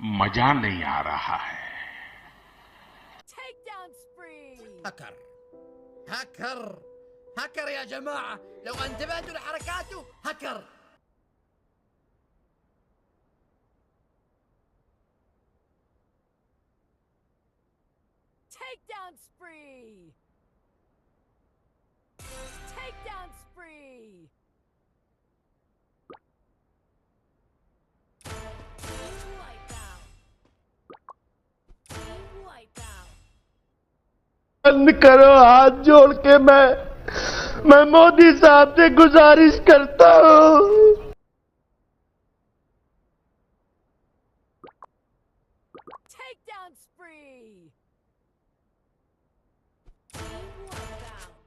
मजा नहीं आ रहा है। Takedown spree! هكر هكر هكر يا جماعة، لو انتبهتوا لحركاته هكر. Takedown spree! Takedown spree! Wipeout! Wipeout! बंद करो, हाथ जोड़ के मैं मोदी साहब से गुजारिश करता हूँ। Takedown spree! Wipeout!